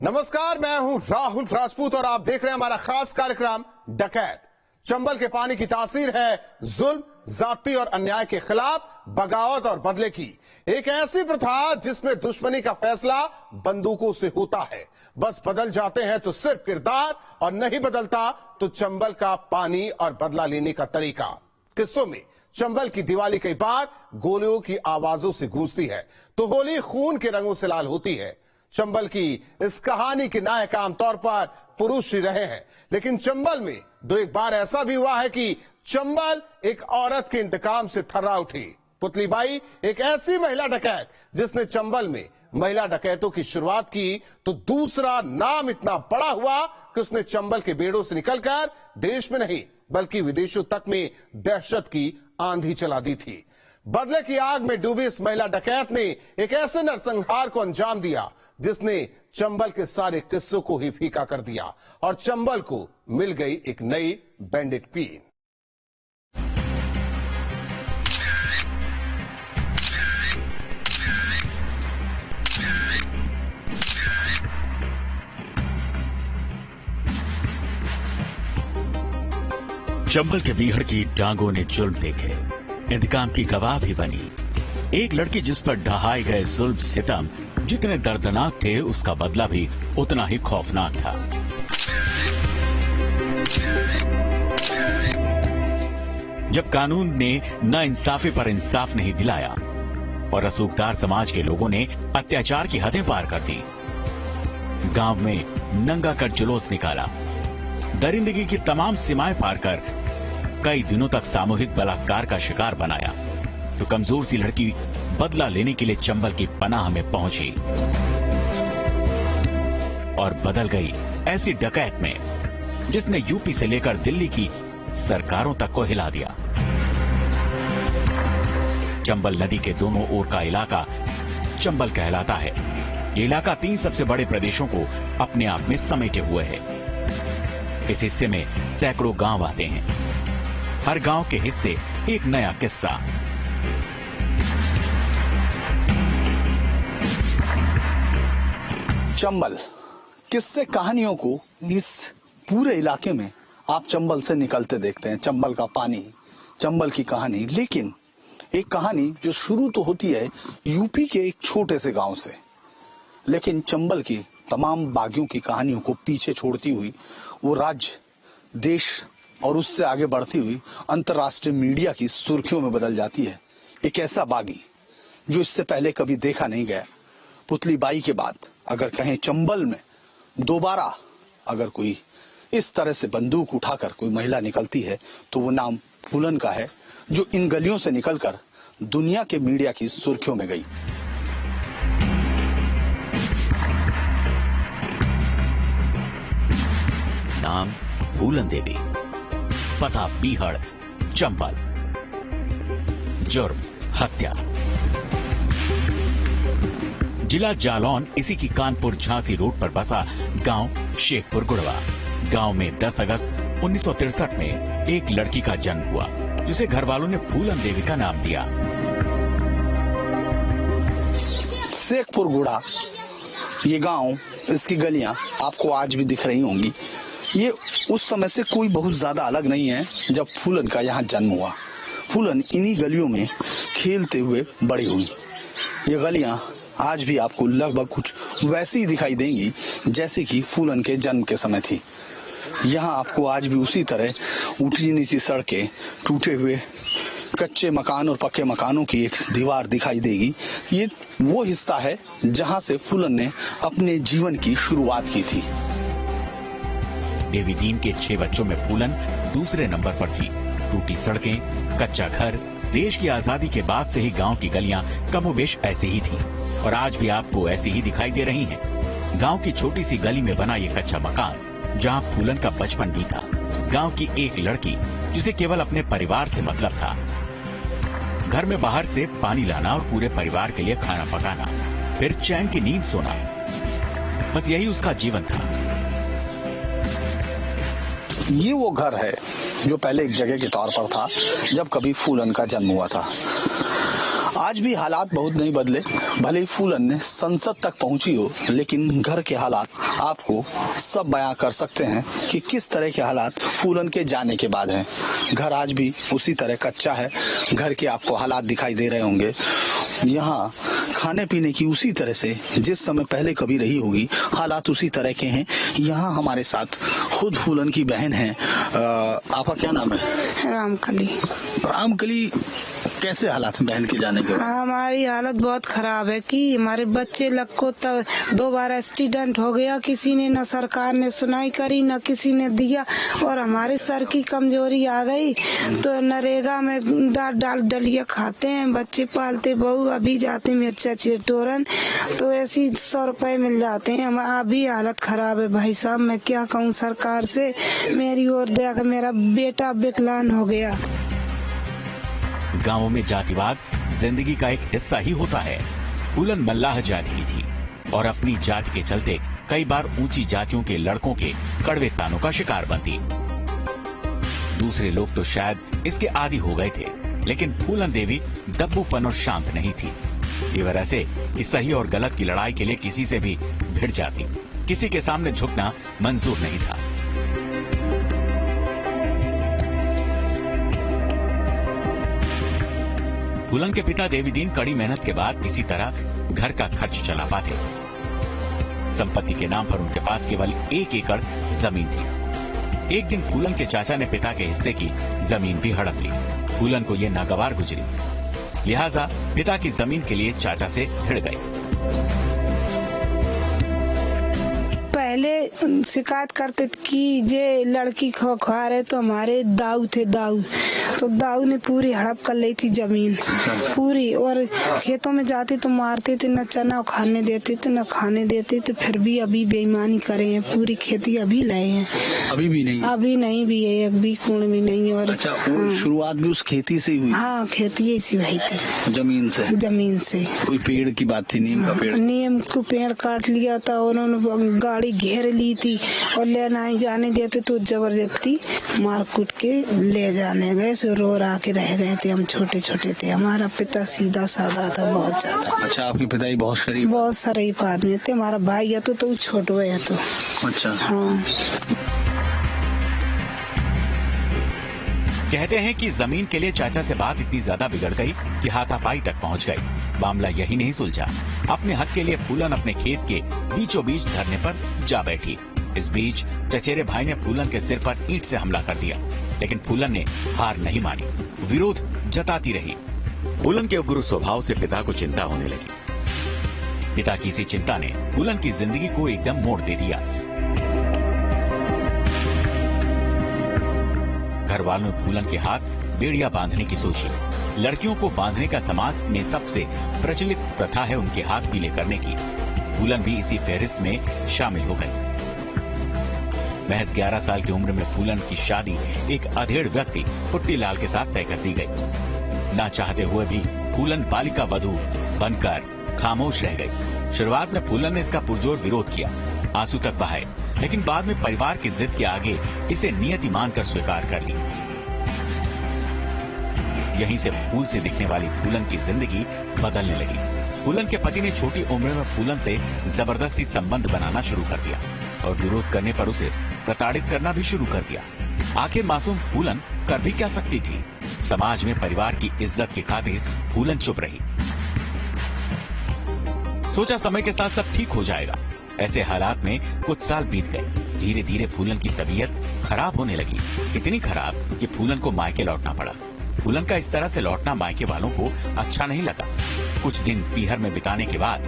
नमस्कार, मैं हूं राहुल राजपूत और आप देख रहे हैं हमारा खास कार्यक्रम डकैत। चंबल के पानी की तासीर है जुल्म, जाति और अन्याय के खिलाफ बगावत और बदले की। एक ऐसी प्रथा जिसमें दुश्मनी का फैसला बंदूकों से होता है। बस बदल जाते हैं तो सिर्फ किरदार और नहीं बदलता तो चंबल का पानी और बदला लेने का तरीका। किस्सों में चंबल की दिवाली कई बार गोलियों की आवाजों से गूंजती है तो होली खून के रंगों से लाल होती है। चंबल की इस कहानी के नायक आमतौर पर पुरुष ही रहे हैं, लेकिन चंबल में एक बार ऐसा भी हुआ है कि चंबल एक औरत के इंतकाम से थर्रा उठी। पुतली बाई एक ऐसी महिला डकैत जिसने चंबल में महिला डकैतों की शुरुआत की तो दूसरा नाम इतना बड़ा हुआ कि उसने चंबल के बेड़ों से निकलकर देश में नहीं बल्कि विदेशों तक में दहशत की आंधी चला दी थी। बदले की आग में डूबी इस महिला डकैत ने एक ऐसे नरसंहार को अंजाम दिया जिसने चंबल के सारे किस्सों को ही फीका कर दिया और चंबल को मिल गई एक नई बैंडिट क्वीन। चंबल के बीहड़ की टांगों ने जुल्म देखे, इंतकाम की गवाह भी बनी। एक लड़की जिस पर ढहाए गए जुल्म सितम जितने दर्दनाक थे, उसका बदला भी उतना ही खौफनाक था। जब कानून ने नाइंसाफी पर इंसाफ नहीं दिलाया और रसूखदार समाज के लोगों ने अत्याचार की हदें पार कर दी, गांव में नंगा कर जुलूस निकाला, दरिंदगी की तमाम सीमाएं पार कर कई दिनों तक सामूहिक बलात्कार का शिकार बनाया, तो कमजोर सी लड़की बदला लेने के लिए चंबल की पनाह में पहुंची और बदल गई ऐसी डकैत में जिसने यूपी से लेकर दिल्ली की सरकारों तक को हिला दिया। चंबल नदी के दोनों ओर का इलाका चंबल कहलाता है। ये इलाका 3 सबसे बड़े प्रदेशों को अपने आप में समेटे हुए है। इस हिस्से में सैकड़ों गांव आते हैं, हर गांव के हिस्से एक नया किस्सा। चंबल किस्से कहानियों को इस पूरे इलाके में आप चंबल से निकलते देखते हैं। चंबल का पानी, चंबल की कहानी, लेकिन एक कहानी जो शुरू तो होती है यूपी के एक छोटे से गांव से, लेकिन चंबल की तमाम बागियों की कहानियों को पीछे छोड़ती हुई वो राज्य, देश और उससे आगे बढ़ती हुई अंतर्राष्ट्रीय मीडिया की सुर्खियों में बदल जाती है। एक ऐसा बागी जो इससे पहले कभी देखा नहीं गया। पुतली बाई के बाद अगर कहें चंबल में दोबारा अगर कोई इस तरह से बंदूक उठाकर कोई महिला निकलती है तो वो नाम फूलन का है, जो इन गलियों से निकलकर दुनिया के मीडिया की सुर्खियों में गई। नाम फूलन देवी, पता बीहड़ चंबल, जुर्म हत्या, जिला जालौन, इसी की कानपुर झांसी रोड पर बसा गांव शेखपुर गुड़वा। गांव में 10 अगस्त 1963 में एक लड़की का जन्म हुआ जिसे घर वालों ने फूलन देवी का नाम दिया। शेखपुर गुड़ा ये गांव, इसकी गलियां आपको आज भी दिख रही होंगी। ये उस समय से कोई बहुत ज्यादा अलग नहीं है जब फूलन का यहाँ जन्म हुआ। फूलन इन्हीं गलियों में खेलते हुए बड़ी हुई। ये गलियां आज भी आपको लगभग कुछ वैसी ही दिखाई देंगी जैसे कि फूलन के जन्म के समय थी। यहाँ आपको आज भी उसी तरह ऊंची नीची सड़कें, टूटे हुए कच्चे मकान और पक्के मकानों की एक दीवार दिखाई देगी। ये वो हिस्सा है जहाँ से फूलन ने अपने जीवन की शुरुआत की थी। देवी दीन के 6 बच्चों में फूलन दूसरे नंबर पर थी। टूटी सड़कें, कच्चा घर, देश की आजादी के बाद से ही गांव की गलियां कमोबेश ऐसे ही थी और आज भी आपको ऐसी ही दिखाई दे रही हैं। गांव की छोटी सी गली में बना ये कच्चा मकान जहां फूलन का बचपन बीता। गांव की एक लड़की जिसे केवल अपने परिवार से मतलब था। घर में बाहर से पानी लाना और पूरे परिवार के लिए खाना पकाना, फिर चैन की नींद सोना, बस यही उसका जीवन था। ये वो घर है जो पहले एक जगह के तौर पर था जब कभी फूलन का जन्म हुआ था। आज भी हालात बहुत नहीं बदले। भले ही फूलन ने संसद तक पहुंची हो, लेकिन घर के हालात आपको सब बयां कर सकते हैं कि किस तरह के हालात फूलन के जाने के बाद हैं। घर आज भी उसी तरह कच्चा है। घर के आपको हालात दिखाई दे रहे होंगे। यहाँ खाने पीने की उसी तरह से जिस समय पहले कभी रही होगी, हालात उसी तरह के हैं। यहाँ हमारे साथ खुद फूलन की बहन है। आपका क्या नाम है? रामकली। रामकली, कैसे हालात हैं बहन के जाने के? हमारी हालत बहुत खराब है कि हमारे बच्चे लोग को तो 2 बार एक्सीडेंट हो गया। किसी ने न सरकार ने सुनाई करी, न किसी ने दिया, और हमारे सर की कमजोरी आ गई तो नरेगा में डाल डलिया खाते हैं। बच्चे पालते, बहू अभी जाते मिर्चा चिटोरन, तो ऐसी 100 रुपए मिल जाते हैं। हम अभी हालत खराब है भाई साहब। मैं क्या कहूँ सरकार से, मेरी ओर देख, मेरा बेटा विकलांग हो गया। गांवों में जातिवाद जिंदगी का एक हिस्सा ही होता है। फूलन मल्लाह जाति की थी और अपनी जाति के चलते कई बार ऊंची जातियों के लड़कों के कड़वे तानों का शिकार बनती। दूसरे लोग तो शायद इसके आदी हो गए थे, लेकिन फूलन देवी दब्बूपन और शांत नहीं थी। ये वजह से कि सही और गलत की लड़ाई के लिए किसी से भी भिड़ जाती। किसी के सामने झुकना मंजूर नहीं था। फूलन के पिता देवीदीन कड़ी मेहनत के बाद किसी तरह घर का खर्च चला पाते। संपत्ति के नाम पर उनके पास केवल 1 एकड़ जमीन थी। एक दिन फूलन के चाचा ने पिता के हिस्से की जमीन भी हड़प ली। फूलन को ये नागवार गुजरी, लिहाजा पिता की जमीन के लिए चाचा से भिड़ गए। पहले शिकायत करते कि ये लड़की खा रहे, तो हमारे दाऊ थे, दाऊ तो दाऊ ने पूरी हड़प कर ली थी जमीन पूरी, और खेतों में जाते तो मारते थे, न चना खाने देते थे न खाने देते थे। फिर भी अभी बेईमानी करे हैं, पूरी खेती अभी लाए हैं। अभी भी नहीं? अभी नहीं भी है, एक भी कूण भी नहीं। और अच्छा, शुरुआत भी उस खेती से हुई? हाँ, खेती ऐसी हुई थी, जमीन से। जमीन से। कोई पेड़ की बात थी? नीम का पेड़? नीम को पेड़ काट लिया था, उन्होंने गाड़ी घेर ली थी और ले नहीं जाने देते, तो जबरदस्ती मार कूट के ले जाने गए। रो रा के रह गए थे, हम छोटे छोटे थे। हमारा पिता सीधा साधा था बहुत ज्यादा। अच्छा, आपके पिताजी बहुत शरीफ आदमी थे। हमारा भाई है तो छोटो है तो। अच्छा। हाँ। कहते हैं कि जमीन के लिए चाचा से बात इतनी ज्यादा बिगड़ गई कि हाथापाई तक पहुंच गई। मामला यही नहीं सुलझा। अपने हक के लिए फूलन अपने खेत के बीचों बीच धरने पर जा बैठी। इस बीच चचेरे भाई ने फूलन के सिर पर ईंट से हमला कर दिया, लेकिन फूलन ने हार नहीं मानी, विरोध जताती रही। फूलन के उग्र स्वभाव से पिता को चिंता होने लगी। पिता की इसी चिंता ने फूलन की जिंदगी को एकदम मोड़ दे दिया। घर वालों ने फूलन के हाथ बेड़िया बांधने की सोची। लड़कियों को बांधने का समाज में सबसे प्रचलित प्रथा है उनके हाथ पीले करने की। फूलन भी इसी फहरिस्त में शामिल हो गई। महज 11 साल की उम्र में फूलन की शादी एक अधेड़ व्यक्ति पुट्टीलाल के साथ तय कर दी गई। ना चाहते हुए भी फूलन बालिका वधू बनकर खामोश रह गई। शुरुआत में फूलन ने इसका पुरजोर विरोध किया, आंसू तक बहाए, लेकिन बाद में परिवार की जिद के आगे इसे नियति मानकर स्वीकार कर ली। यहीं से फूल से दिखने वाली फूलन की जिंदगी बदलने लगी। फूलन के पति ने छोटी उम्र में फूलन से जबरदस्ती संबंध बनाना शुरू कर दिया और विरोध करने पर उसे प्रताड़ित करना भी शुरू कर दिया। आखिर मासूम फूलन कर भी क्या सकती थी? समाज में परिवार की इज्जत की खातिर फूलन चुप रही। सोचा समय के साथ सब ठीक हो जाएगा। ऐसे हालात में कुछ साल बीत गए। धीरे धीरे फूलन की तबीयत खराब होने लगी, इतनी खराब कि फूलन को मायके लौटना पड़ा। फूलन का इस तरह से लौटना मायके वालों को अच्छा नहीं लगा। कुछ दिन पीहर में बिताने के बाद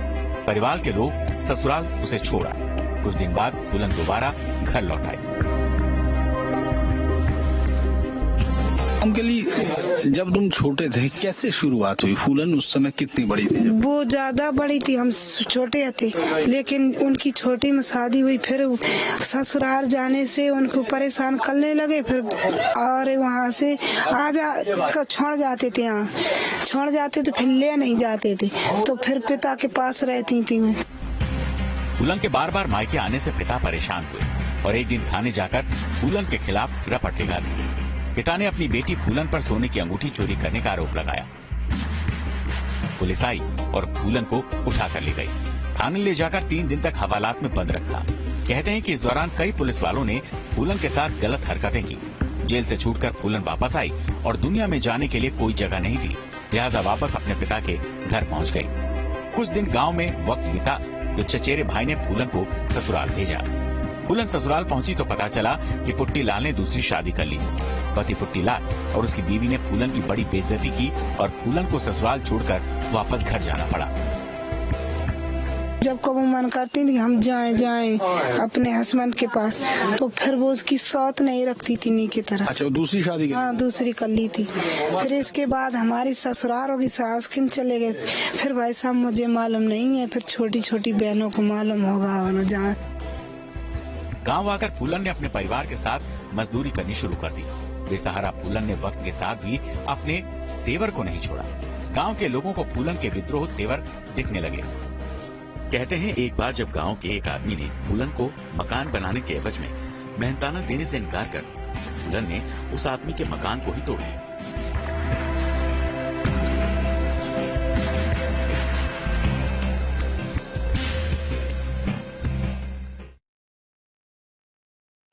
परिवार के लोग ससुराल उसे छोड़ा। कुछ दिन बाद फूलन दोबारा घर लौट आई। अंकली, जब तुम छोटे थे कैसे शुरुआत हुई? फूलन उस समय कितनी बड़ी थी? वो ज्यादा बड़ी थी, हम छोटे थे, लेकिन उनकी छोटी में शादी हुई। फिर ससुराल जाने से उनको परेशान करने लगे। फिर और वहाँ से छोड़ जाते थे, यहाँ छोड़ जाते तो फिर ले नहीं जाते थे, तो फिर पिता के पास रहती थी मैं। फूलन के बार बार मायके आने से पिता परेशान हुए और एक दिन थाने जाकर फूलन के खिलाफ रपट लगा दी। पिता ने अपनी बेटी फूलन पर सोने की अंगूठी चोरी करने का आरोप लगाया। पुलिस आई और फूलन को उठा कर ले गई। थाने ले जाकर 3 दिन तक हवालात में बंद रखा। कहते हैं कि इस दौरान कई पुलिस वालों ने फूलन के साथ गलत हरकतें की। जेल से छूटकर फूलन वापस आई और दुनिया में जाने के लिए कोई जगह नहीं थी, लिहाजा वापस अपने पिता के घर पहुंच गई। कुछ दिन गांव में वक्त बीता तो चचेरे भाई ने फूलन को ससुराल भेजा। फूलन ससुराल पहुंची तो पता चला कि पुट्टी लाल ने दूसरी शादी कर ली। पति पुट्टी लाल और उसकी बीवी ने फूलन की बड़ी बेइज्जती की और फूलन को ससुराल छोड़कर वापस घर जाना पड़ा। जब कभी मन करती थी हम जाएं अपने हस्बैंड के पास, तो फिर वो उसकी सौत नहीं रखती थी नी की तरह। अच्छा, दूसरी शादी की? हाँ, दूसरी कर ली थी। फिर इसके बाद हमारी ससुराल होगी, सास खिन चले गए। फिर भाई साहब मुझे मालूम नहीं है, फिर छोटी छोटी बहनों को मालूम होगा। और जहाँ गाँव आकर फूलन ने अपने परिवार के साथ मजदूरी करनी शुरू कर दी। बेसहारा फूलन ने वक्त के साथ भी अपने तेवर को नहीं छोड़ा। गाँव के लोगों को फूलन के विद्रोह तेवर दिखने लगे। कहते हैं एक बार जब गांव के एक आदमी ने फूलन को मकान बनाने के एवज में मेहनताना देने से इनकार कर दिया, फूलन ने उस आदमी के मकान को ही तोड़ दिया।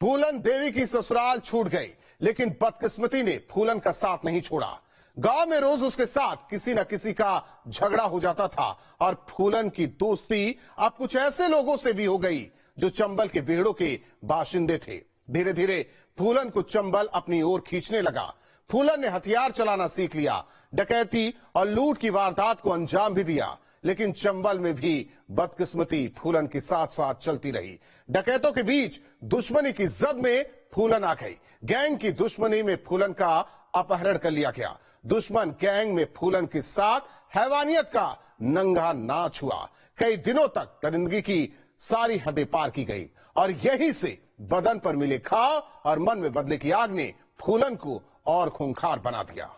फूलन देवी की ससुराल छूट गई, लेकिन बदकिस्मती ने फूलन का साथ नहीं छोड़ा। गांव में रोज उसके साथ किसी न किसी का झगड़ा हो जाता था और फूलन की दोस्ती अब कुछ ऐसे लोगों से भी हो गई जो चंबल के बेड़ों के बाशिंदे थे। धीरे धीरे फूलन को चंबल अपनी ओर खींचने लगा। फूलन ने हथियार चलाना सीख लिया, डकैती और लूट की वारदात को अंजाम भी दिया। लेकिन चंबल में भी बदकिस्मती फूलन के साथ साथ चलती रही। डकैतों के बीच दुश्मनी की जद में फूलन आ गई। गैंग की दुश्मनी में फूलन का अपहरण कर लिया गया। दुश्मन गैंग में फूलन के साथ हैवानियत का नंगा नाच हुआ। कई दिनों तक दरिंदगी की सारी हदें पार की गई और यहीं से बदन पर मिले घाव और मन में बदले की आग ने फूलन को और खूंखार बना दिया।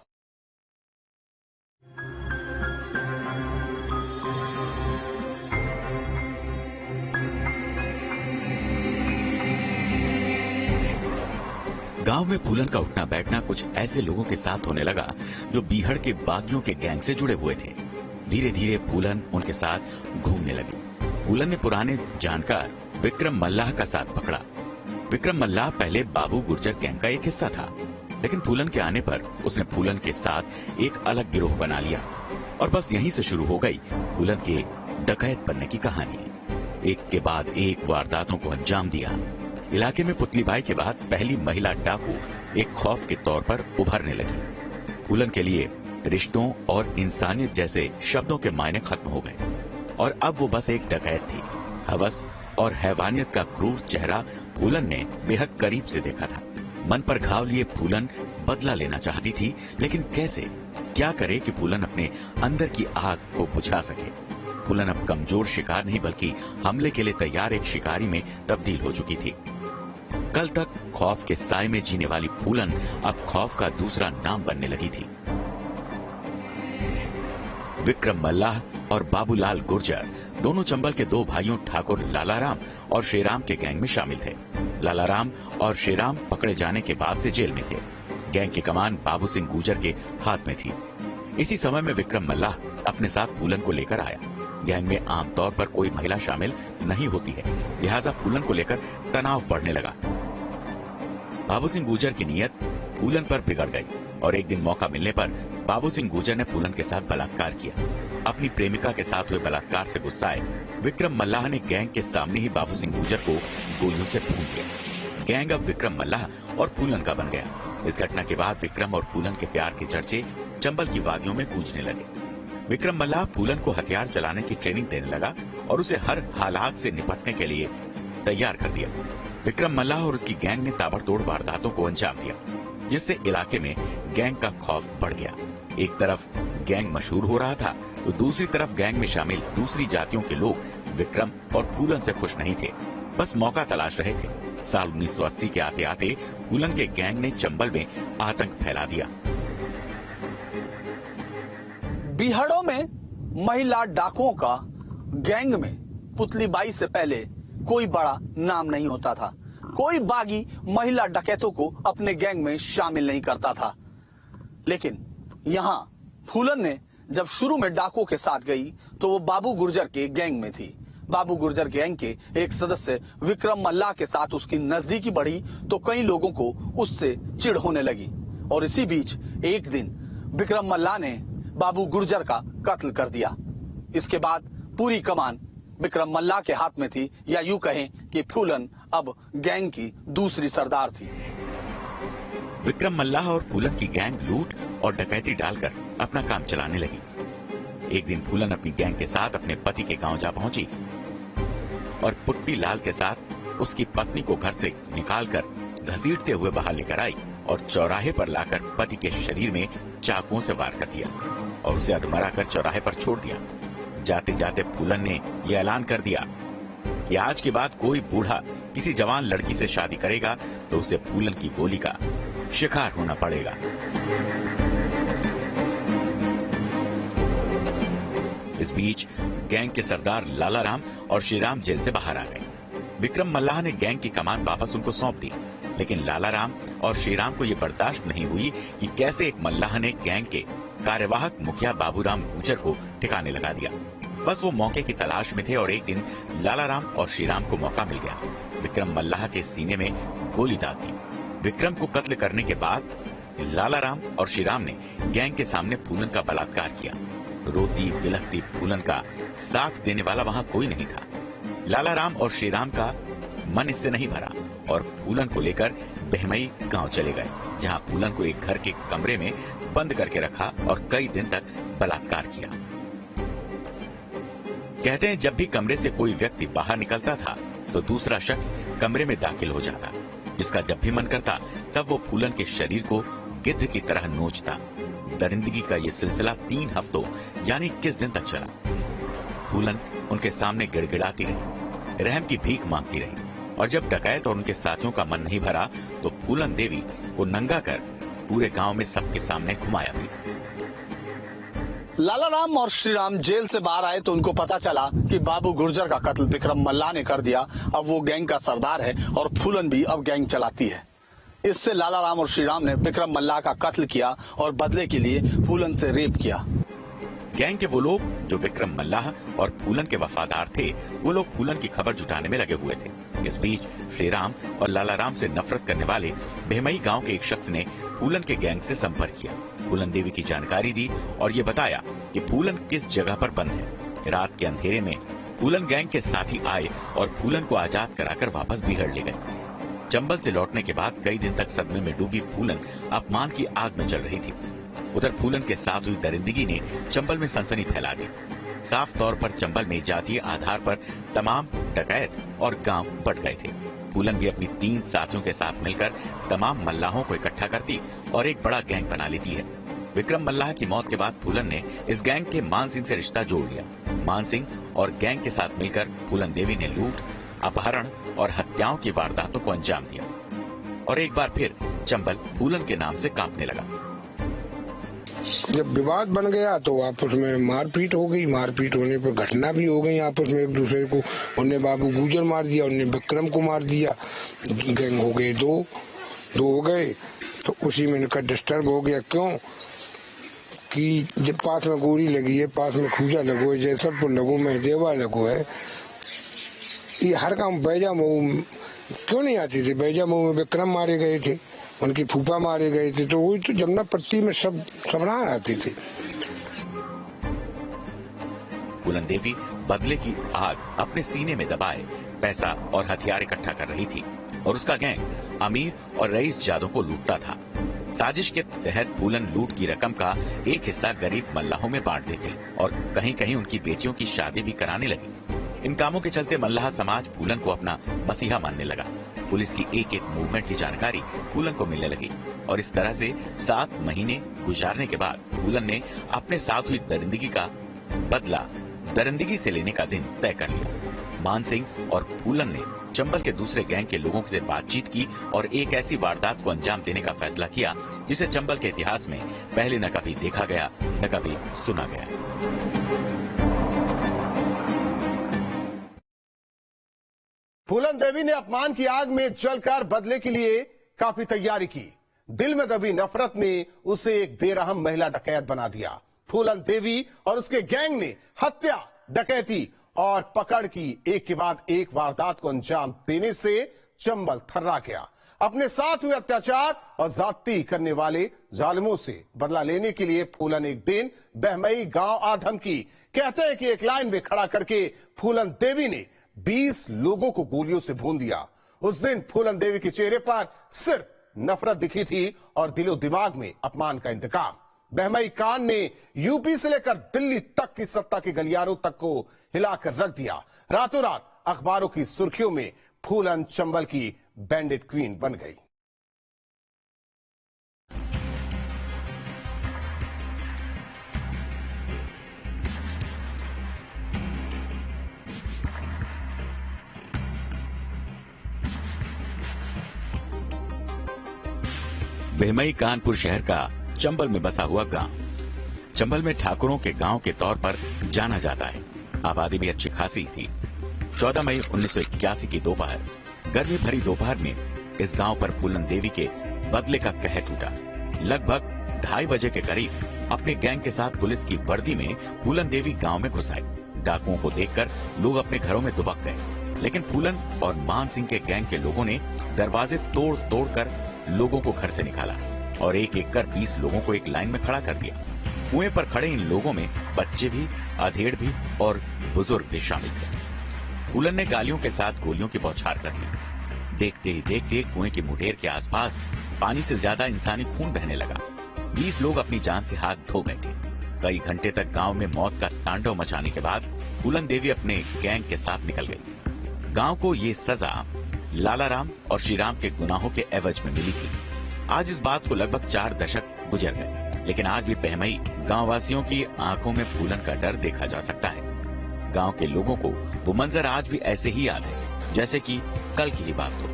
गांव में फूलन का उठना बैठना कुछ ऐसे लोगों के साथ होने लगा जो बीहड़ के बागियों के गैंग से जुड़े हुए थे। धीरे धीरे फूलन उनके साथ घूमने लगी। फूलन ने पुराने जानकार विक्रम मल्लाह का साथ पकड़ा। विक्रम मल्लाह पहले बाबू गुर्जर गैंग का एक हिस्सा था, लेकिन फूलन के आने पर उसने फूलन के साथ एक अलग गिरोह बना लिया और बस यहीं से शुरू हो गई फूलन के डकैत बनने की कहानी। एक के बाद एक वारदातों को अंजाम दिया। इलाके में पुतलीबाई के बाद पहली महिला डाकू एक खौफ के तौर पर उभरने लगी। फूलन के लिए रिश्तों और इंसानियत जैसे शब्दों के मायने खत्म हो गए और अब वो बस एक डकैत थी। हवस और हैवानियत का क्रूर चेहरा फूलन ने बेहद करीब से देखा था। मन पर घाव लिए फूलन बदला लेना चाहती थी, लेकिन कैसे, क्या करे कि फूलन अपने अंदर की आग को बुझा सके। फूलन अब कमजोर शिकार नहीं बल्कि हमले के लिए तैयार एक शिकारी में तब्दील हो चुकी थी। कल तक खौफ के साए में जीने वाली फूलन अब खौफ का दूसरा नाम बनने लगी थी। विक्रम मल्लाह और बाबूलाल गुर्जर दोनों चंबल के दो भाइयों ठाकुर लालाराम और शेराम के गैंग में शामिल थे। लालाराम और शेराम पकड़े जाने के बाद से जेल में थे। गैंग की कमान बाबू सिंह गुर्जर के हाथ में थी। इसी समय में विक्रम मल्लाह अपने साथ फूलन को लेकर आया। गैंग में आमतौर पर कोई महिला शामिल नहीं होती है, लिहाजा फूलन को लेकर तनाव बढ़ने लगा। बाबू सिंह गुर्जर की नीयत फूलन पर बिगड़ गई और एक दिन मौका मिलने पर बाबू सिंह गुर्जर ने फूलन के साथ बलात्कार किया। अपनी प्रेमिका के साथ हुए बलात्कार से गुस्साए विक्रम मल्लाह ने गैंग के सामने ही बाबू सिंह गुर्जर को गोलियों से भून दिया। गैंग अब विक्रम मल्लाह और फूलन का बन गया। इस घटना के बाद विक्रम और फूलन के प्यार के चर्चे चंबल की वादियों में गूंजने लगे। विक्रम मल्लाह फूलन को हथियार चलाने की ट्रेनिंग देने लगा और उसे हर हालात से निपटने के लिए तैयार कर दिया। विक्रम मल्लाह और उसकी गैंग ने ताबड़तोड़ वारदातों को अंजाम दिया, जिससे इलाके में गैंग का खौफ बढ़ गया। एक तरफ गैंग मशहूर हो रहा था तो दूसरी तरफ गैंग में शामिल दूसरी जातियों के लोग विक्रम और फूलन से खुश नहीं थे, बस मौका तलाश रहे थे। साल 1980 के आते आते फूलन के गैंग ने चंबल में आतंक फैला दिया। बीहड़ों में महिला डाकुओं का गैंग में पुतलीबाई से पहले कोई बड़ा नाम नहीं होता था। कोई बागी महिला डकैतों को अपने गैंग में शामिल नहीं करता था। लेकिन यहाँ फूलन ने जब शुरू में डाकुओं के साथ गई तो वो बाबू गुर्जर के गैंग में थी। बाबू गुर्जर गैंग के एक सदस्य विक्रम मल्लाह के साथ उसकी नजदीकी बढ़ी तो कई लोगों को उससे चिढ़ होने लगी और इसी बीच एक दिन विक्रम मल्लाह ने बाबू गुर्जर का कत्ल कर दिया। इसके बाद पूरी कमान विक्रम मल्लाह के हाथ में थी, या यूं कहें कि फूलन अब गैंग की दूसरी सरदार थी। विक्रम मल्लाह और फूलन की गैंग लूट और डकैती डालकर अपना काम चलाने लगी। एक दिन फूलन अपनी गैंग के साथ अपने पति के गांव जा पहुंची और पुट्टी लाल के साथ उसकी पत्नी को घर से निकालकर घसीटते हुए बाहर लेकर आई और चौराहे पर लाकर पति के शरीर में चाकुओं से वार कर दिया और उसे अधमरा कर चौराहे पर छोड़ दिया। जाते जाते फूलन ने यह ऐलान कर दिया कि आज के बाद कोई बूढ़ा किसी जवान लड़की से शादी करेगा तो उसे फूलन की गोली का शिकार होना पड़ेगा। इस बीच गैंग के सरदार लालाराम और श्रीराम जेल से बाहर आ गए। विक्रम मल्लाह ने गैंग की कमान वापस उनको सौंप दी, लेकिन लालाराम और श्रीराम को यह बर्दाश्त नहीं हुई कि कैसे एक मल्लाह ने गैंग के कार्यवाहक मुखिया बाबूराम गुर्जर को ठिकाने लगा दिया। बस वो मौके की तलाश में थे और एक दिन लालाराम और श्रीराम को मौका मिल गया। विक्रम मल्लाह के सीने में गोली दाग दी। विक्रम को कत्ल करने के बाद लालाराम और श्रीराम ने गैंग के सामने फूलन का बलात्कार किया। रोती बिलखती फूलन का साथ देने वाला वहां कोई नहीं था। लालाराम और श्रीराम का मन इससे नहीं भरा और फूलन को लेकर बहमई गांव चले गए, जहां फूलन को एक घर के कमरे में बंद करके रखा और कई दिन तक बलात्कार किया। कहते हैं जब भी कमरे से कोई व्यक्ति बाहर निकलता था तो दूसरा शख्स कमरे में दाखिल हो जाता, जिसका जब भी मन करता तब वो फूलन के शरीर को गिद्ध की तरह नोचता। दरिंदगी का ये सिलसिला 3 हफ्तों यानी 21 दिन तक चला। फूलन उनके सामने गिड़गिड़ाती रही, रहम की भीख मांगती रही और जब डकैत और उनके साथियों का मन नहीं भरा तो फूलन देवी को नंगा कर पूरे गांव में सबके सामने घुमाया भी। लालाराम और श्रीराम जेल से बाहर आए तो उनको पता चला कि बाबू गुर्जर का कत्ल विक्रम मल्लाह ने कर दिया। अब वो गैंग का सरदार है और फूलन भी अब गैंग चलाती है। इससे लालाराम और श्रीराम ने विक्रम मल्लाह का कत्ल किया और बदले के लिए फूलन से रेप किया। गैंग के वो लोग जो विक्रम मल्लाह और फूलन के वफादार थे, वो लोग फूलन की खबर जुटाने में लगे हुए थे। इस बीच श्रीराम और लालाराम से नफरत करने वाले बेहमई गांव के एक शख्स ने फूलन के गैंग से संपर्क किया। फूलन देवी की जानकारी दी और ये बताया कि फूलन किस जगह पर बंद है। रात के अंधेरे में फूलन गैंग के साथी आए और फूलन को आजाद कराकर वापस बिहड़ ले गए। चंबल से लौटने के बाद कई दिन तक सदमे में डूबी फूलन अपमान की आग में जल रही थी। उधर फूलन के साथ हुई दरिंदगी ने चंबल में सनसनी फैला दी। साफ तौर पर चंबल में जातीय आधार पर तमाम डकैत और गांव बट गए थे। फूलन भी अपनी 3 साथियों के साथ मिलकर तमाम मल्लाहों को इकट्ठा करती और एक बड़ा गैंग बना लेती है। विक्रम मल्लाह की मौत के बाद फूलन ने इस गैंग के मान सिंह से रिश्ता जोड़ लिया। मान सिंह और गैंग के साथ मिलकर फूलन देवी ने लूट, अपहरण और हत्याओं की वारदातों को अंजाम दिया और एक बार फिर चंबल फूलन के नाम से कांपने लगा। जब विवाद बन गया तो आपस में मारपीट हो गई। मारपीट होने पर घटना भी हो गई आपस में एक दूसरे को। उन्हें बाबू गुर्जर मार दिया, उन्हें विक्रम को मार दिया। गैंग हो गए दो हो गए। तो उसी में इनका डिस्टर्ब हो गया। क्यों कि जब पास में गोली लगी है, पास में खूजा लगो है, जैसलपुर लगो, महदेवा लगो है, ये हर काम बैजा मऊ क्यों नहीं आती थी। बैजा मऊ में विक्रम मारे गए थे, उनकी फूफा मारे गए थे, तो वही तो जमुना पट्टी में सब सबराह आती थी। फूलन देवी बदले की आग अपने सीने में दबाए पैसा और हथियार इकट्ठा कर रही थी और उसका गैंग अमीर और रईस जादों को लूटता था। साजिश के तहत फूलन लूट की रकम का एक हिस्सा गरीब मल्लाहों में बांट देते और कहीं कहीं उनकी बेटियों की शादी भी कराने लगी। इन कामों के चलते मल्लाह समाज फूलन को अपना मसीहा मानने लगा। पुलिस की एक एक मूवमेंट की जानकारी फूलन को मिलने लगी और इस तरह से 7 महीने गुजारने के बाद फूलन ने अपने साथ हुई दरिंदगी का बदला दरिंदगी से लेने का दिन तय कर लिया। मान सिंह और फूलन ने चंबल के दूसरे गैंग के लोगों से बातचीत की और एक ऐसी वारदात को अंजाम देने का फैसला किया जिसे चंबल के इतिहास में पहले न कभी देखा गया न कभी सुना गया। फूलन देवी ने अपमान की आग में जलकर बदले के लिए काफी तैयारी की। दिल में दबी नफरत ने उसे एक बेरहम महिला डकैत बना दिया। फूलन देवी और उसके गैंग ने हत्या, डकैती और पकड़ की एक के बाद एक वारदात को अंजाम देने से चंबल थर्रा गया। अपने साथ हुए अत्याचार और ज्यादती करने वाले जालिमों से बदला लेने के लिए फूलन एक दिन बहमई गांव आ धमकी। कहते हैं कि एक लाइन में खड़ा करके फूलन देवी ने 20 लोगों को गोलियों से भून दिया। उस दिन फूलन देवी के चेहरे पर सिर्फ नफरत दिखी थी और दिलो दिमाग में अपमान का इंतकाम। बहमई कांड ने यूपी से लेकर दिल्ली तक की सत्ता के गलियारों तक को हिलाकर रख दिया। रातों रात अखबारों की सुर्खियों में फूलन चंबल की बैंडिट क्वीन बन गई। बहमई कानपुर शहर का चंबल में बसा हुआ गांव। चंबल में ठाकुरों के गांव के तौर पर जाना जाता है। आबादी भी अच्छी खासी थी। 14 मई 1981 की दोपहर, गर्मी भरी दोपहर में इस गांव पर फूलन देवी के बदले का कहर टूटा। लगभग 2:30 बजे के करीब अपने गैंग के साथ पुलिस की वर्दी में फूलन देवी गांव में घुस आई। डाकुओं को देखकर लोग अपने घरों में दुबक गए, लेकिन फूलन और मान सिंह के गैंग के लोगों ने दरवाजे तोड़ तोड़ कर लोगों को घर से निकाला और एक एक कर 20 लोगों को एक लाइन में खड़ा कर दिया। कुएं पर खड़े इन लोगों में बच्चे भी, अधेड़ भी और बुजुर्ग भी शामिल थे। फूलन ने गालियों के साथ गोलियों की बौछार कर दी। देखते ही देखते कुएं की मुठभेड़ के आसपास पानी से ज्यादा इंसानी खून बहने लगा। 20 लोग अपनी जान से हाथ धो बैठे। कई घंटे तक गांव में मौत का तांडव मचाने के बाद फूलन देवी अपने गैंग के साथ निकल गई। गांव को ये सजा लालाराम और श्रीराम के गुनाहों के एवज में मिली थी। आज इस बात को लगभग 4 दशक गुजर गए, लेकिन आज भी बहमई गांववासियों की आंखों में फूलन का डर देखा जा सकता है। गांव के लोगों को वो मंजर आज भी ऐसे ही याद है जैसे कि कल की ही बात हो।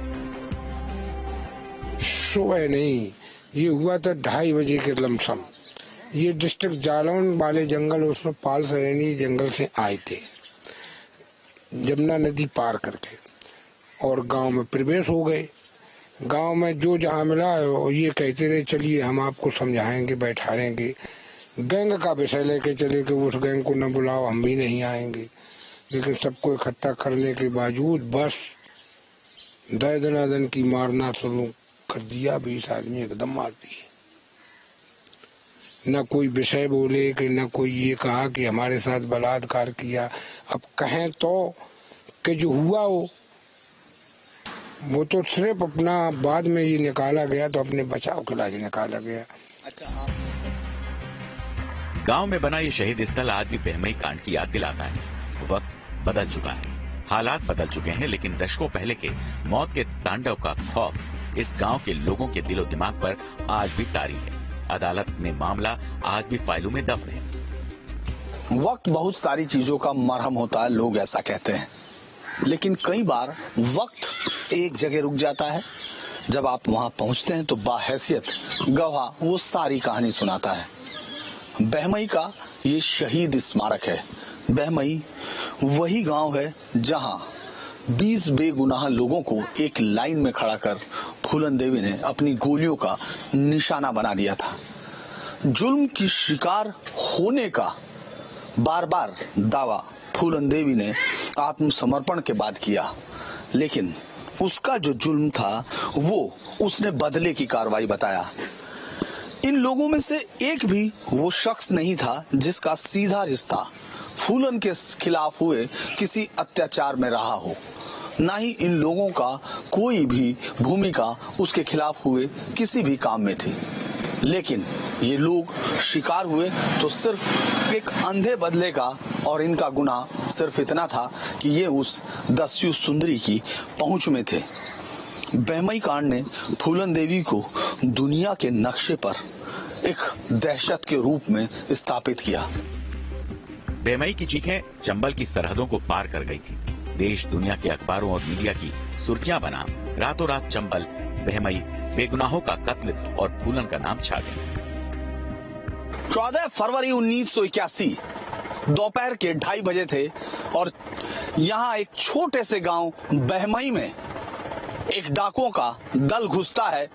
सुबह नहीं, ये हुआ था 2:30 बजे के लमसम। ये डिस्ट्रिक्ट जालौन वाले जंगल, उसमें पाल सरेनी जंगल से आए थे जमुना नदी पार करके और गांव में प्रवेश हो गए। गांव में जो जहां मिला और ये कहते रहे चलिए हम आपको समझाएंगे, बैठाएंगे। गैंग का विषय लेके चले कि उस गैंग को न बुलाओ, हम भी नहीं आएंगे। लेकिन सबको इकट्ठा करने के बावजूद बस दनादन की मारना शुरू कर दिया। 20 आदमी एकदम मार दिए। न कोई विषय बोले कि न कोई ये कहा कि हमारे साथ बलात्कार किया। अब कहें तो कि जो हुआ वो तो सिर्फ अपना बाद में ये निकाला गया, तो अपने बचाव के लिए निकाला गया। गांव में बना ये शहीद स्थल आज भी बहमई कांड की याद दिलाता है। वक्त बदल चुका है, हालात बदल चुके हैं, लेकिन दशकों पहले के मौत के तांडव का खौफ इस गांव के लोगों के दिलो दिमाग पर आज भी तारी है। अदालत में मामला आज भी फाइलों में दफन है। वक्त बहुत सारी चीजों का मरहम होता है, लोग ऐसा कहते हैं, लेकिन कई बार वक्त एक जगह रुक जाता है। जब आप वहां पहुंचते हैं तो बाहैसियत गवाह वो सारी कहानी सुनाता है। बहमई का ये शहीद स्मारक है। बहमई वही गांव है जहां 20 बेगुनाह लोगों को एक लाइन में खड़ा कर फूलन देवी ने अपनी गोलियों का निशाना बना दिया था। जुल्म की शिकार होने का बार बार दावा फूलन देवी ने आत्मसमर्पण के बाद किया, लेकिन उसका जो जुल्म था वो उसने बदले की कार्रवाई बताया। इन लोगों में से एक भी वो शख्स नहीं था जिसका सीधा रिश्ता फूलन के खिलाफ हुए किसी अत्याचार में रहा हो। ना ही इन लोगों का कोई भी भूमिका उसके खिलाफ हुए किसी भी काम में थी। लेकिन ये लोग शिकार हुए तो सिर्फ एक अंधे बदले का, और इनका गुनाह सिर्फ इतना था कि ये उस दस्यु सुंदरी की पहुंच में थे। बहमई कांड ने फूलन देवी को दुनिया के नक्शे पर एक दहशत के रूप में स्थापित किया। बहमई की चीखें चंबल की सरहदों को पार कर गई थी। देश दुनिया के अखबारों और मीडिया की सुर्खियां बना रातों रात चंबल, बहमई, बेगुनाहों का कत्ल और फूलन का नाम छा गया। 14 फरवरी 1981 दोपहर के 2:30 बजे थे और यहाँ एक छोटे से गांव बहमई में एक डाकुओं का दल घुसता है,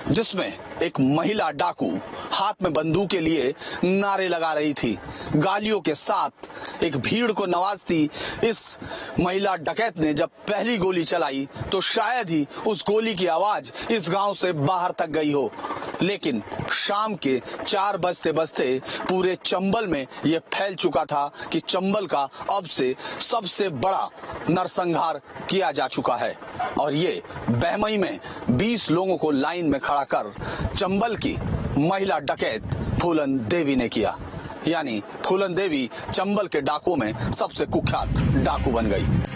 जिसमें एक महिला डाकू हाथ में बंदूक के लिए नारे लगा रही थी। गालियों के साथ एक भीड़ को नवाजती इस महिला डकैत ने जब पहली गोली चलाई तो शायद ही उस गोली की आवाज इस गांव से बाहर तक गई हो, लेकिन शाम के 4 बजते बजते पूरे चंबल में ये फैल चुका था कि चंबल का अब से सबसे बड़ा नरसंहार किया जा चुका है। और ये बहमई में 20 लोगों को लाइन में खड़ा कर चंबल की महिला डकैत फूलन देवी ने किया। यानी फूलन देवी चंबल के डाकुओं में सबसे कुख्यात डाकू बन गई।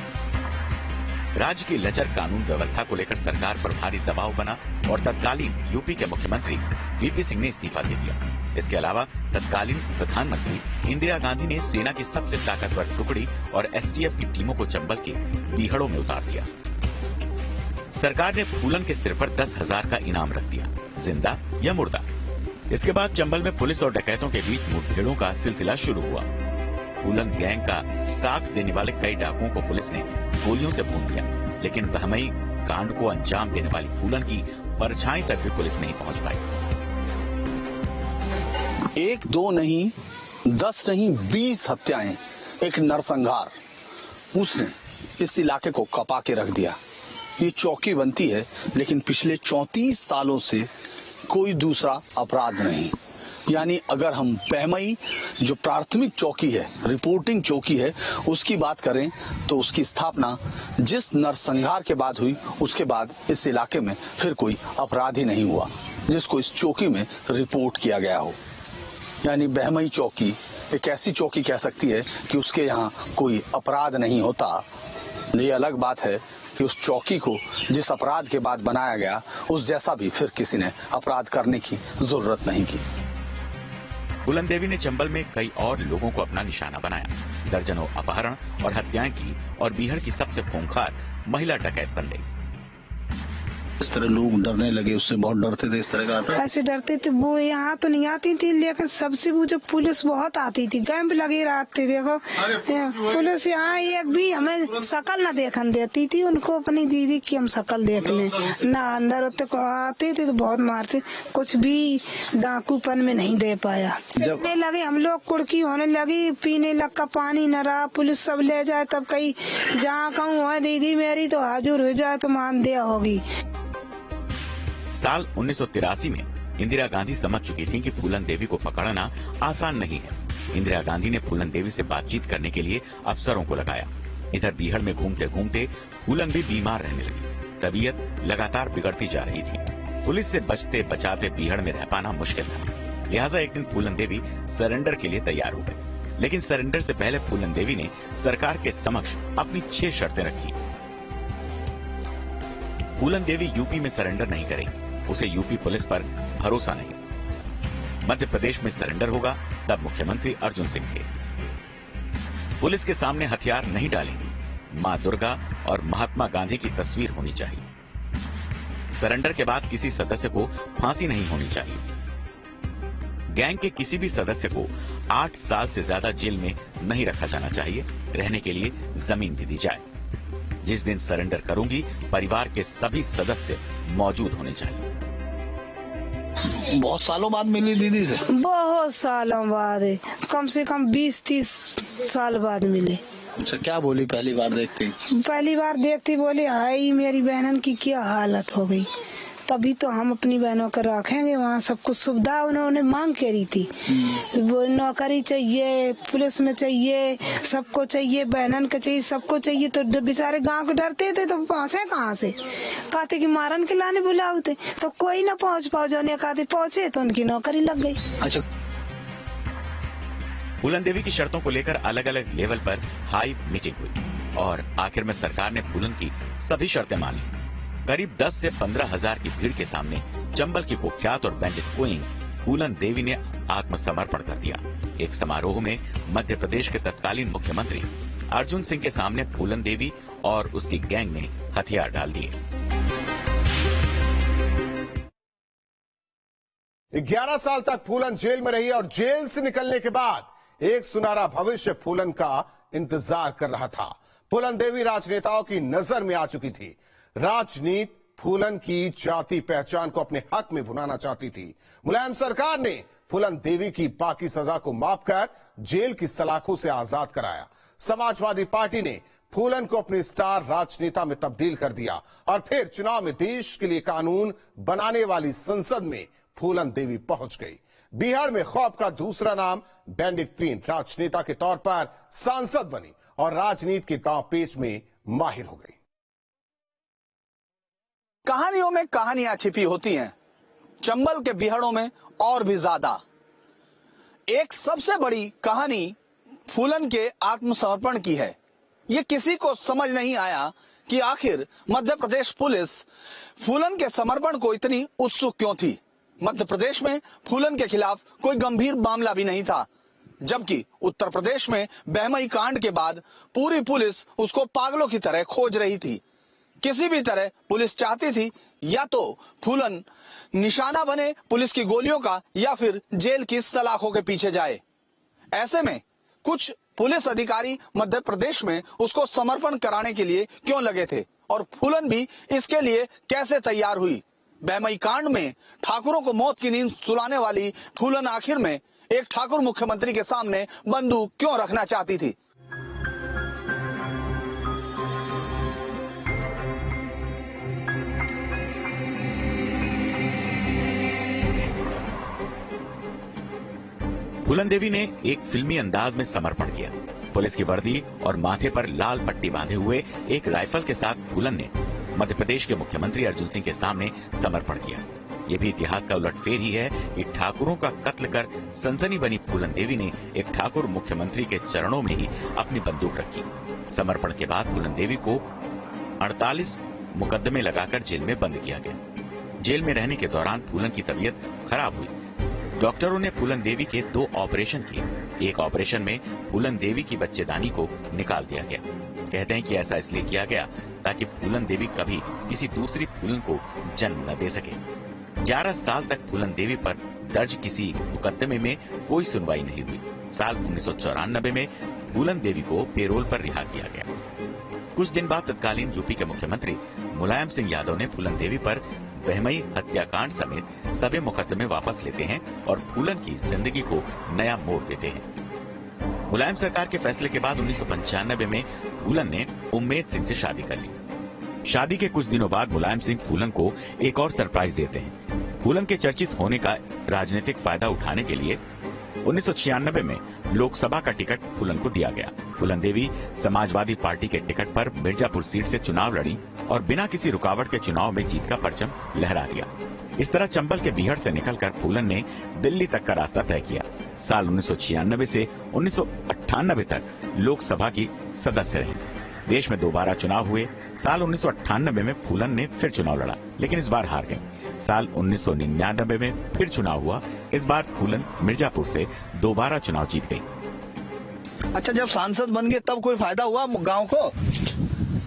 राज्य की लचर कानून व्यवस्था को लेकर सरकार पर भारी दबाव बना और तत्कालीन यूपी के मुख्यमंत्री वीपी सिंह ने इस्तीफा दे दिया। इसके अलावा तत्कालीन प्रधानमंत्री इंदिरा गांधी ने सेना की सबसे ताकतवर टुकड़ी और एसटीएफ की टीमों को चंबल के बीहड़ों में उतार दिया। सरकार ने फूलन के सिर पर 10,000 का इनाम रख दिया, जिंदा या मुर्दा। इसके बाद चंबल में पुलिस और डकैतों के बीच मुठभेड़ों का सिलसिला शुरू हुआ। फूलन गैंग का साथ देने वाले कई डाकुओं को पुलिस ने गोलियों से भून दिया, लेकिन बहमई कांड को अंजाम देने वाली फूलन की परछाई तक भी पुलिस नहीं पहुंच पाई। 1, 2 नहीं, 10 नहीं, 20 हत्याएं, एक नरसंहार उसने इस इलाके को कपा के रख दिया। ये चौकी बनती है, लेकिन पिछले 34 सालों से कोई दूसरा अपराध नहीं। यानी अगर हम बहमई जो प्राथमिक चौकी है, रिपोर्टिंग चौकी है, उसकी बात करें तो उसकी स्थापना जिस नरसंहार के बाद हुई, उसके बाद इस इलाके में फिर कोई अपराध ही नहीं हुआ जिसको इस चौकी में रिपोर्ट किया गया हो। यानी बहमई चौकी एक ऐसी चौकी कह सकती है कि उसके यहाँ कोई अपराध नहीं होता। ये अलग बात है कि उस चौकी को जिस अपराध के बाद बनाया गया, उस जैसा भी फिर किसी ने अपराध करने की जरूरत नहीं की। फूलन देवी ने चंबल में कई और लोगों को अपना निशाना बनाया। दर्जनों अपहरण और हत्याएं की और बीहड़ की सबसे खूंखार महिला डकैत बन गई। इस तरह लोग डरने लगे, उससे बहुत डरते थे। इस तरह का आता ऐसे डरते थे। वो यहाँ तो नहीं आती थी, लेकिन सबसे वो जो पुलिस बहुत आती थी, कैंप लगे रहते। देखो पुलिस यहाँ एक भी हमें शकल न देखने देती थी। उनको अपनी दीदी की हम शकल देख लें ना, अंदर होते को आते थे तो बहुत मारते। कुछ भी डाकूपन में नहीं दे पाया। जब लगे हम लोग कुड़की होने लगी, पीने लगा पानी न रहा, पुलिस सब ले जाए, तब कहीं जहाँ कहूँ है दीदी मेरी तो हाजिर हो जाए तो मान दिया होगी। साल 1983 में इंदिरा गांधी समझ चुकी थी कि फूलन देवी को पकड़ना आसान नहीं है। इंदिरा गांधी ने फूलन देवी से बातचीत करने के लिए अफसरों को लगाया। इधर बीहड़ में घूमते घूमते फूलन भी बीमार रहने लगी। तबीयत लगातार बिगड़ती जा रही थी। पुलिस से बचते बचाते बीहड़ में रह पाना मुश्किल था। लिहाजा एक दिन फूलन देवी सरेंडर के लिए तैयार हो गई। लेकिन सरेंडर से पहले फूलन देवी ने सरकार के समक्ष अपनी 6 शर्तें रखी। फूलन देवी यूपी में सरेंडर नहीं करेगी, उसे यूपी पुलिस पर भरोसा नहीं। मध्य प्रदेश में सरेंडर होगा तब मुख्यमंत्री अर्जुन सिंह थे। पुलिस के सामने हथियार नहीं डालेंगी। मां दुर्गा और महात्मा गांधी की तस्वीर होनी चाहिए। सरेंडर के बाद किसी सदस्य को फांसी नहीं होनी चाहिए। गैंग के किसी भी सदस्य को 8 साल से ज्यादा जेल में नहीं रखा जाना चाहिए। रहने के लिए जमीन भी दी जाए। जिस दिन सरेंडर करूंगी, परिवार के सभी सदस्य मौजूद होने चाहिए। बहुत सालों बाद मिली दीदी से? बहुत सालों बाद, कम से कम 20-30 साल बाद मिले। अच्छा, क्या बोली पहली बार देखती? पहली बार देखती बोली, हाय मेरी बहन की क्या हालत हो गई। तभी तो हम अपनी बहनों को रखेंगे। वहाँ सब कुछ सुविधा उन्होंने मांग करी थी। वो नौकरी चाहिए, पुलिस में चाहिए, सबको चाहिए, बहनन को चाहिए, सबको चाहिए। तो बेचारे गांव के डरते थे तो पहुँचे कहाँ से? कहते कि मारन के लाने बुलाओ थे तो कोई ना पहुँच पाओ। जो कहते पहुँचे तो उनकी नौकरी लग गई। अच्छा, फूलन देवी की शर्तों को लेकर अलग अलग लेवल पर हाई मीटिंग हुई और आखिर में सरकार ने फूलन की सभी शर्तें मान ली। करीब 10 से 15 हजार की भीड़ के सामने चंबल की कुख्यात और बैंडिट क्वीन फूलन देवी ने आत्मसमर्पण कर दिया। एक समारोह में मध्य प्रदेश के तत्कालीन मुख्यमंत्री अर्जुन सिंह के सामने फूलन देवी और उसकी गैंग ने हथियार डाल दिए। 11 साल तक फूलन जेल में रही और जेल से निकलने के बाद एक सुनहरा भविष्य फूलन का इंतजार कर रहा था। फूलन देवी राजनेताओं की नजर में आ चुकी थी। राजनीति फूलन की जाति पहचान को अपने हक में भुनाना चाहती थी। मुलायम सरकार ने फूलन देवी की बाकी सजा को माफ कर जेल की सलाखों से आजाद कराया। समाजवादी पार्टी ने फूलन को अपनी स्टार राजनेता में तब्दील कर दिया और फिर चुनाव में देश के लिए कानून बनाने वाली संसद में फूलन देवी पहुंच गई। बिहार में खौफ का दूसरा नाम बैंडिट क्वीन राजनेता के तौर पर सांसद बनी और राजनीति के दांव पेच में माहिर हो गई। कहानियों में कहानियां छिपी होती हैं, चंबल के बिहड़ों में और भी ज्यादा। एक सबसे बड़ी कहानी फूलन के आत्मसमर्पण की है। ये किसी को समझ नहीं आया कि आखिर मध्य प्रदेश पुलिस फूलन के समर्पण को इतनी उत्सुक क्यों थी। मध्य प्रदेश में फूलन के खिलाफ कोई गंभीर मामला भी नहीं था, जबकि उत्तर प्रदेश में बहमई कांड के बाद पूरी पुलिस उसको पागलों की तरह खोज रही थी। किसी भी तरह पुलिस चाहती थी या तो फूलन निशाना बने पुलिस की गोलियों का या फिर जेल की सलाखों के पीछे जाए। ऐसे में कुछ पुलिस अधिकारी मध्य प्रदेश में उसको समर्पण कराने के लिए क्यों लगे थे और फूलन भी इसके लिए कैसे तैयार हुई। बहमई कांड में ठाकुरों को मौत की नींद सुलाने वाली फूलन आखिर में एक ठाकुर मुख्यमंत्री के सामने बंदूक क्यों रखना चाहती थी। फूलन देवी ने एक फिल्मी अंदाज में समर्पण किया। पुलिस की वर्दी और माथे पर लाल पट्टी बांधे हुए एक राइफल के साथ फूलन ने मध्य प्रदेश के मुख्यमंत्री अर्जुन सिंह के सामने समर्पण किया। ये भी इतिहास का उलटफेर ही है कि ठाकुरों का कत्ल कर सनसनी बनी फूलन देवी ने एक ठाकुर मुख्यमंत्री के चरणों में ही अपनी बंदूक रखी। समर्पण के बाद फूलन देवी को 48 मुकदमे लगाकर जेल में बंद किया गया। जेल में रहने के दौरान फूलन की तबीयत खराब हुई। डॉक्टरों ने फूलन देवी के 2 ऑपरेशन किए। एक ऑपरेशन में फूलन देवी की बच्चेदानी को निकाल दिया गया। कहते हैं कि ऐसा इसलिए किया गया ताकि फूलन देवी कभी किसी दूसरी फूलन को जन्म न दे सके। 11 साल तक फूलन देवी पर दर्ज किसी मुकदमे में कोई सुनवाई नहीं हुई। साल 1994 में फूलन देवी को पेरोल पर रिहा किया गया। कुछ दिन बाद तत्कालीन यूपी के मुख्यमंत्री मुलायम सिंह यादव ने फूलन देवी पर बहमई हत्याकांड समेत सभी मुकदमे वापस लेते हैं और फूलन की जिंदगी को नया मोड़ देते हैं। मुलायम सरकार के फैसले के बाद 1995 में फूलन ने उम्मेद सिंह से शादी कर ली। शादी के कुछ दिनों बाद मुलायम सिंह फूलन को एक और सरप्राइज देते हैं। फूलन के चर्चित होने का राजनीतिक फायदा उठाने के लिए 1996 में लोकसभा का टिकट फूलन को दिया गया। फूलन देवी समाजवादी पार्टी के टिकट पर मिर्जापुर सीट से चुनाव लड़ी और बिना किसी रुकावट के चुनाव में जीत का परचम लहरा दिया। इस तरह चंबल के बीहड़ से निकलकर फूलन ने दिल्ली तक का रास्ता तय किया। साल 1996 से 1998 तक लोकसभा की सदस्य रहे। देश में 2 बार चुनाव हुए। साल 1998 में फूलन ने फिर चुनाव लड़ा, लेकिन इस बार हार गई। साल 1999 में फिर चुनाव हुआ। इस बार फूलन मिर्जापुर से 2 बार चुनाव जीत गई। अच्छा, जब सांसद बन गए तब कोई फायदा हुआ गांव को?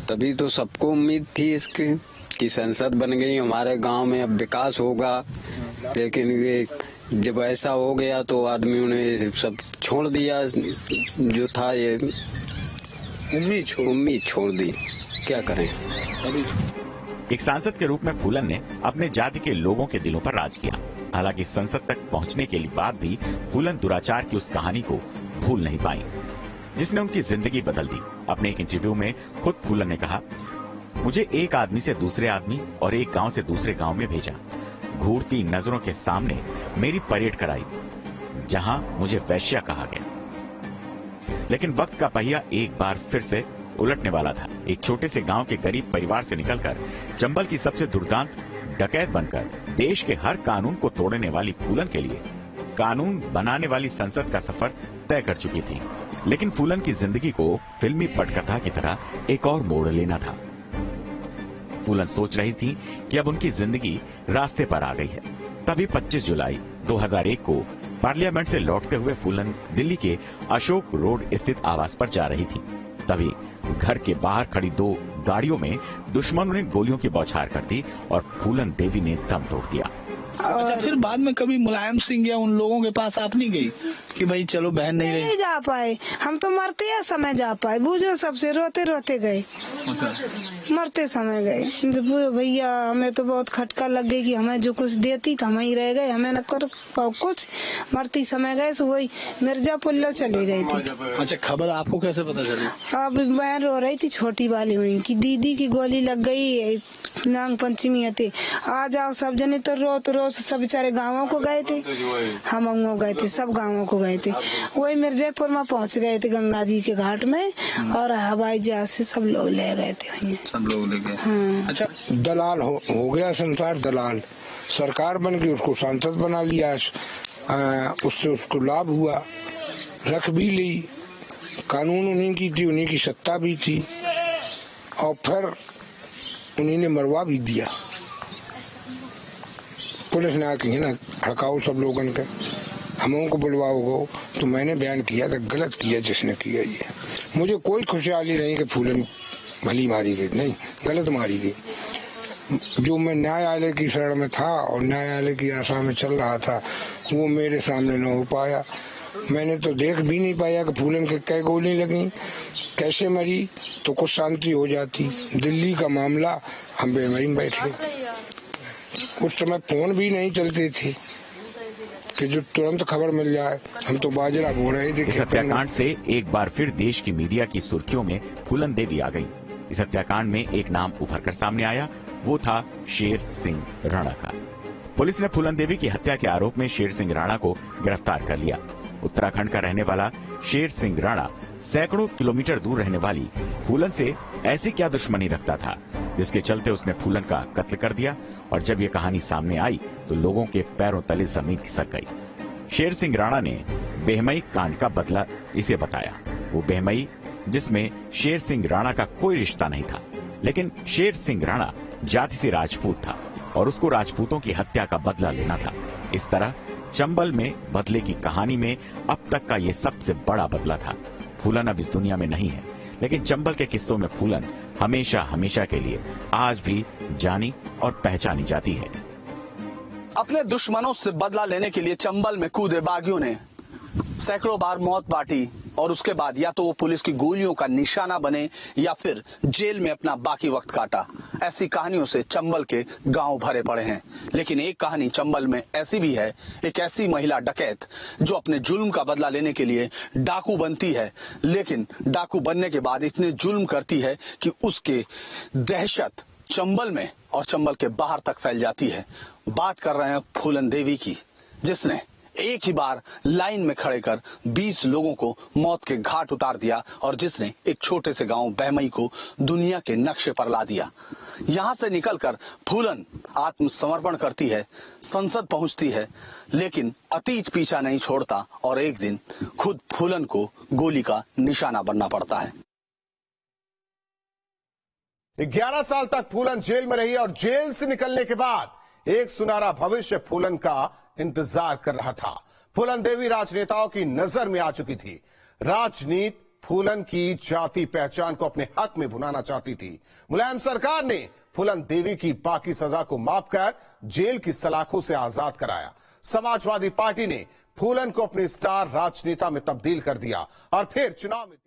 तभी तो सबको उम्मीद थी इसकी कि संसद बन गई, हमारे गांव में अब विकास होगा। लेकिन ये जब ऐसा हो गया तो आदमियों ने सब छोड़ दिया, जो था ये उम्मीद छोड़ दी। क्या करें। एक सांसद के रूप में फूलन ने अपने जाति के लोगों के दिलों पर राज किया। हालांकि संसद तक पहुंचने के बाद भी फूलन दुराचार की उस कहानी को भूल नहीं पाई जिसने उनकी जिंदगी बदल दी। अपने एक इंटरव्यू में खुद फूलन ने कहा, मुझे एक आदमी से दूसरे आदमी और एक गांव से दूसरे गांव में भेजा। घूरती नजरों के सामने मेरी परेड कराई, जहां मुझे वैश्या कहा गया। लेकिन वक्त का पहिया एक बार फिर से उलटने वाला था। एक छोटे से गांव के गरीब परिवार से निकलकर चंबल की सबसे दुर्दांत डकैत बनकर देश के हर कानून को तोड़ने वाली फूलन के लिए कानून बनाने वाली संसद का सफर तय कर चुकी थी। लेकिन फूलन की जिंदगी को फिल्मी पटकथा की तरह एक और मोड़ लेना था। फूलन सोच रही थी कि अब उनकी जिंदगी रास्ते पर आ गई है। तभी 25 जुलाई 2001 को पार्लियामेंट से लौटते हुए फूलन दिल्ली के अशोक रोड स्थित आवास पर जा रही थी। तभी घर के बाहर खड़ी 2 गाड़ियों में दुश्मनों ने गोलियों की बौछार कर दी और फूलन देवी ने दम तोड़ दिया। अच्छा, फिर बाद में कभी मुलायम सिंह या उन लोगों के पास आप नहीं गई कि भाई चलो बहन नहीं रही? नहीं जा पाए, हम तो मरते या समय जा पाए, बूझो सबसे रोते रोते गए, मरते समय गए। भैया हमें तो बहुत खटका लग गई कि हमें जो कुछ देती तो हम ही रह गए, हमें न कर कुछ, मरती समय गए। सो वही मिर्जापुर लो चले गए थे। अच्छा, खबर आपको कैसे पता चली? अब बहन रो रही थी छोटी वाली हुई कि दीदी की गोली लग गई, नाग पंचमी आते, आ जाओ सब जने। तो रोज सब बेचारे गाँवों को गए थे, हम गए थे, सब गाँवों को गए थे। वही मिर्जापुर में पहुंच गए थे गंगा जी के घाट में, और हवाई जहाज से सब लोग ले गए थे। सब लोग ले गए? हाँ। अच्छा, दलाल हो गया संसार, दलाल सरकार बन गई, उसको सांसद बना लिया, उससे उसको लाभ हुआ, रख भी ली, कानून उन्हीं की थी, उन्हीं की सत्ता भी थी, और फिर उन्हीं ने मरवा भी दिया। पुलिस ने आके ना हड़काओ सब लोगन के, हम को बुलवाओ। तो मैंने बयान किया था, गलत किया जिसने किया ये। मुझे कोई खुशहाली नहीं कि फूलन भली मारी गई, नहीं, गलत मारी गई। जो मैं न्यायालय की शरण में था और न्यायालय की आशा में चल रहा था, वो मेरे सामने न हो पाया। मैंने तो देख भी नहीं पाया कि फूलन के कै गोली लगी, कैसे मरी, तो कुछ शांति हो जाती। दिल्ली का मामला, हम बेमरी में बैठे, उस समय फोन भी नहीं चलते थे कि जो तुरंत खबर मिल जाए। हम तो बाजरा बो रहे थे। इस हत्याकांड से एक बार फिर देश की मीडिया की सुर्खियों में फूलन देवी आ गई। इस हत्याकांड में एक नाम उभर कर सामने आया, वो था शेर सिंह राणा का। पुलिस ने फूलन देवी की हत्या के आरोप में शेर सिंह राणा को गिरफ्तार कर लिया। उत्तराखंड का रहने वाला शेर सिंह राणा सैकड़ों किलोमीटर दूर रहने वाली फूलन से ऐसी क्या दुश्मनी रखता था, जिसके चलते उसने फूलन का कत्ल कर दिया। और जब ये कहानी सामने आई तो लोगों के पैरों तले जमीन खिसक गई। शेर सिंह राणा ने बेहमई कांड का बदला इसे बताया। वो बेहमई जिसमें शेर सिंह राणा का कोई रिश्ता नहीं था, लेकिन शेर सिंह राणा जाति से राजपूत था और उसको राजपूतों की हत्या का बदला लेना था। इस तरह चंबल में बदले की कहानी में अब तक का ये सबसे बड़ा बदला था। फूलन अब इस दुनिया में नहीं है, लेकिन चंबल के किस्सों में फूलन हमेशा हमेशा के लिए आज भी जानी और पहचानी जाती है। अपने दुश्मनों से बदला लेने के लिए चंबल में कूदे बागियों ने सैकड़ों बार मौत बांटी, और उसके बाद या तो वो पुलिस की गोलियों का निशाना बने या फिर जेल में अपना बाकी वक्त काटा। ऐसी कहानियों से चंबल के गांव भरे पड़े हैं। लेकिन एक कहानी चंबल में ऐसी भी है, एक ऐसी महिला डकैत जो अपने जुल्म का बदला लेने के लिए डाकू बनती है, लेकिन डाकू बनने के बाद इतने जुल्म करती है कि उसके दहशत चंबल में और चंबल के बाहर तक फैल जाती है। बात कर रहे हैं फूलन देवी की, जिसने एक ही बार लाइन में खड़े कर 20 लोगों को मौत के घाट उतार दिया, और जिसने एक छोटे से गांव बेहमई को दुनिया के नक्शे पर ला दिया। यहां से निकलकर फूलन आत्मसमर्पण करती है, संसद पहुंचती है, लेकिन अतीत पीछा नहीं छोड़ता और एक दिन खुद फूलन को गोली का निशाना बनना पड़ता है। 11 साल तक फूलन जेल में रही और जेल से निकलने के बाद एक सुनहरा भविष्य फूलन का इंतजार कर रहा था। फूलन देवी राजनेताओं की नजर में आ चुकी थी। राजनीति फूलन की जाति पहचान को अपने हक में भुनाना चाहती थी। मुलायम सरकार ने फूलन देवी की बाकी सजा को माफ कर जेल की सलाखों से आजाद कराया। समाजवादी पार्टी ने फूलन को अपने स्टार राजनेता में तब्दील कर दिया और फिर चुनाव में